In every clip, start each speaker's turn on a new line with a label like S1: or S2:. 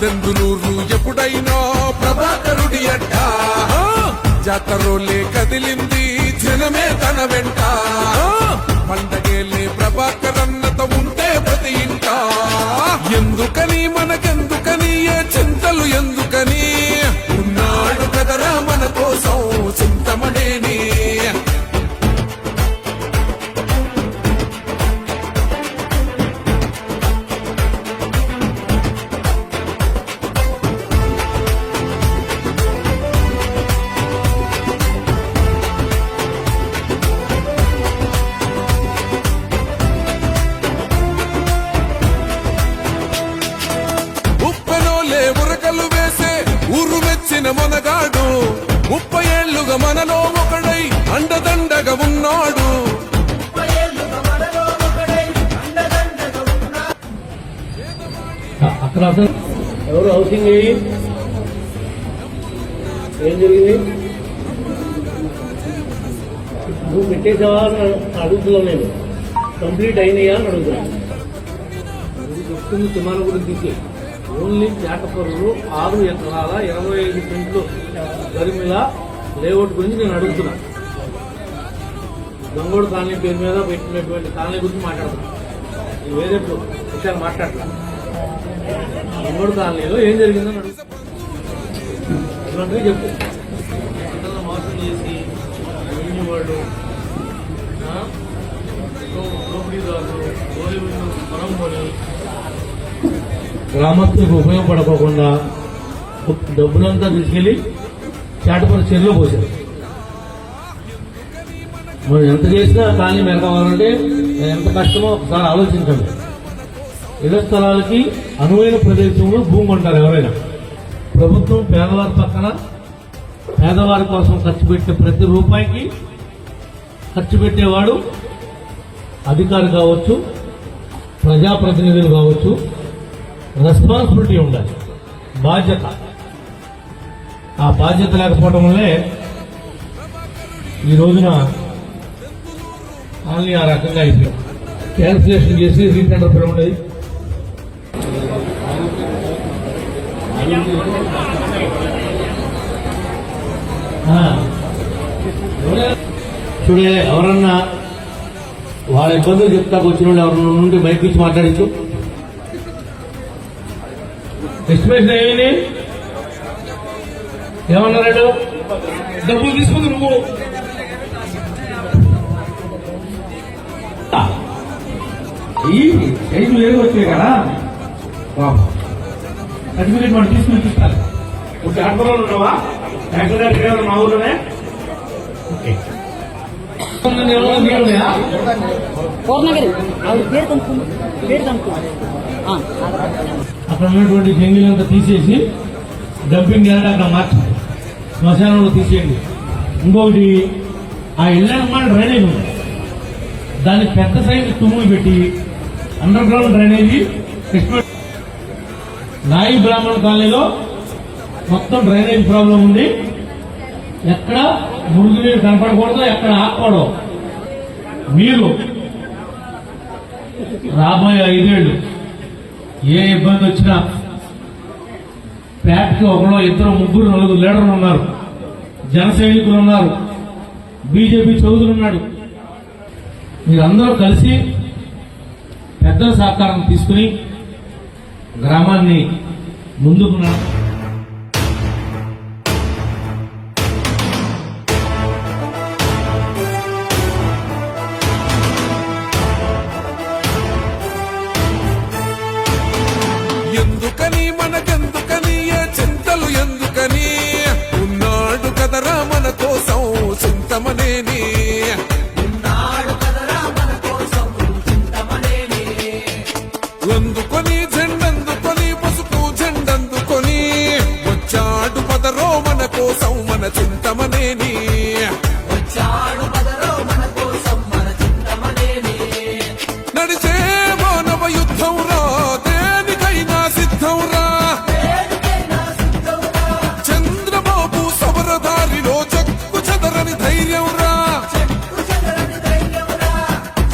S1: చందులూరు ఎప్పుడైనా ప్రభాకరుడి అడ్డ జాతరోలే కదిలింది జనమే తన వెంట పండగేలే ప్రభాకరన్నత ఉంటే ప్రతి ఇంట ఎందుకని మనకెందుకని ఏ చింతలు ఎందుకని ఉన్నాడు కదరా మన కోసం చింతమనేని మనగాడు 30 ఏళ్లుగా మనలో ఒకడై అండదండగా ఉన్నాడు.
S2: అక్కడ ఎవరు హౌసింగ్ ఏం జరిగింది నువ్వు పెట్టేసావా అని అడుగుతున్నావు. నేను కంప్లీట్ అయినాయా అని అడుగుతున్నాను. నువ్వు చెప్తుంది తుమాల గురించి ఓన్లీ చేటపరులు 6 ఎకరాల 25 సెంట్లు గరిమిల లేఅవుట్ గురించి నేను అడుగుతున్నాను. గంగోడు కాలనీ పేరు మీద పెట్టినటువంటి కాలనీ గురించి మాట్లాడుతున్నాను. నేను వేరే విషయాలు మాట్లాడతాను. గంగోడు కాలనీలో ఏం జరిగిందని అడుగుతాను. ఇలాంటివి చెప్పు. అందరిని మోసం చేసి వాళ్ళు దోపిడీదారులు పొలం కొని గ్రామస్తులకు ఉపయోగపడకుండా డబ్బులంతా తీసుకెళ్లి చేటపల్లి చెరువులో పోశారు. మనం ఎంత చేసినా కాలనీ మెరకావాలంటే ఎంత కష్టమో ఒకసారి ఆలోచించండి. ఇళ్ల స్థలాలకి అనువైన ప్రదేశంలో భూమి కొంటారు ఎవరైనా. ప్రభుత్వం పేదవారి పక్కన పేదవారి కోసం ఖర్చు పెట్టే ప్రతి రూపాయికి ఖర్చు పెట్టేవాడు అధికారి కావచ్చు, ప్రజాప్రతినిధులు కావచ్చు. రెస్పాన్సిబిలిటీ ఉండాలి, బాధ్యత. ఆ బాధ్యత లేకపోవడం వల్లే ఈ రోజున కాలనీ ఆ రకంగా అయిపోయింది. క్యాన్సిలేషన్ చేసి రీటెండర్ పిలవ ఉండేది. చూడే ఎవరన్నా వాళ్ళ ఇబ్బందులు చెప్తాకు వచ్చిన వాళ్ళు ఎవరన్నా నుండి బయట నుంచి మాట్లాడించు. ఎస్టిమేషన్ ఏమైంది ఏమన్నాడు? డబ్బులు తీసుకుంది నువ్వు. ఈ ఐదు వేలు వచ్చాయి కదా సర్టిఫికేట్ మనం తీసుకుని చూస్తారు. ఇప్పుడు ఆటలో ఉన్నావా? డాక్టర్ మా ఊర్లోనే అక్కడ ఉన్నటువంటి జంగిలంతా తీసేసి డంపింగ్ యార్డ్ అక్కడ మార్చండి, శ్మశానంలో తీసేయండి. ఇంకొకటి ఆ ఇళ్ళ డ్రైనేజ్ ఉంది, దాన్ని పెద్ద సైజు తుమ్ములు పెట్టి అండర్ గ్రౌండ్ డ్రైనేజీ. నాయి బ్రాహ్మణ కాలనీలో మొత్తం డ్రైనేజ్ ప్రాబ్లం ఉంది. ఎక్కడ మురుగునీరు కనపడకూడదు, ఎక్కడ ఆకూడదు. మీరు రాబోయే 5 ఏళ్లు ఏ ఇబ్బంది వచ్చినా ప్యాట్కి 1, 2, 3, 4 లీడర్లు ఉన్నారు, జన సైనికులు ఉన్నారు, బీజేపీ చౌదరులు ఉన్నాడు. మీరందరూ కలిసి పెద్దల సహకారం తీసుకుని గ్రామాన్ని ముందుకు
S1: ఎందుకని మనకెందుకని ఏ చింతలు ఎందుకని ఉన్నాడు కదరా మన కోసం చింతమనేని. అందుకొని జెండందుకొని పసుపు జెండందుకొని వచ్చాడు పదరో మన కోసం మన చింతమనేని. నడిచే మానవ యుద్ధం రా, దేనికైనా సిద్ధం రా. చంద్రబాబు సమరదారిలో చెక్కు చెదరని ధైర్యం రా.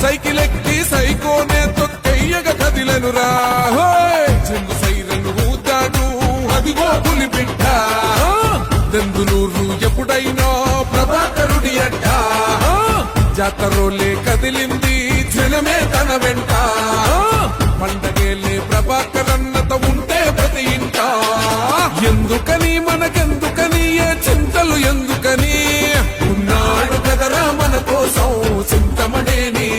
S1: సైకిల్ ఎక్కి సైకోనే తొక్కయ్యగా కదిలెనురా. చెంగు సైరను ఊదాడు అదిగో పులి బిడ్డ దెందులూరు ఎప్పుడైనా ప్రభాకరుడి అడ్డ జాతరోలే కదిలింది జనమే తన వెంట పండగేలే ప్రభాకరన్నత ఉంటే ప్రతి ఇంట ఎందుకని మనకెందుకని ఏ చింతలు ఎందుకని ఉన్నాడు కదరా మన కోసం చింతమనేని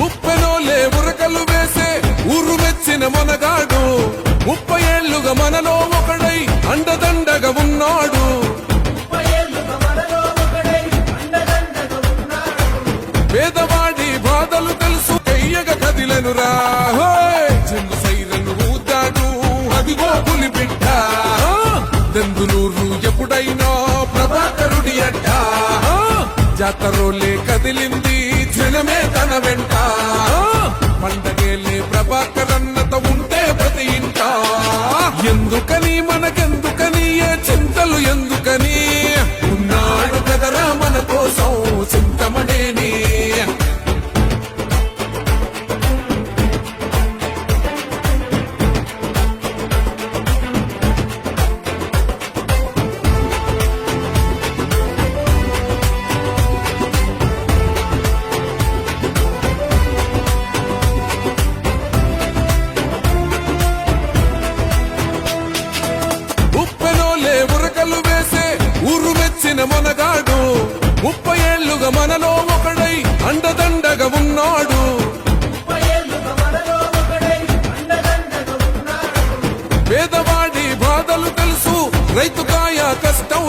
S1: ఉప్పెనోలే ఉరకలు వేసే ఊరు మెచ్చిన మనగాడు 30 ఏళ్లుగా మనలో ఒకడై అండదండగా ఉన్నాడు పేదవాడి బాధలు తెలుసు కయ్యగా కదిలెనురా చెంగు సైరను ఊతాడు అదిగో పులి బిడ్డ దెందులూరు ఎప్పుడైనా ప్రభాకరుడి అడ్డ జాతరోలే కదిలింది జనమే తన వెంట పండగేలే ప్రభాకరన్నత ఉంటే ప్రతి ఇంట ఎందుకని మనకెందుకని ఏ చింతలు ఎందుకని ఉన్నాడు కదరా మన కోసం చింతమనేని ఉప్పెనోలే ఉరకలు వేసే ఊరు మెచ్చిన మనగాడు 30 ఏళ్లుగా మనలో ఒకడై అండదండగా ఉన్నాడు పేదవాడి బాధలు తెలుసు రైతు కాయ కష్టం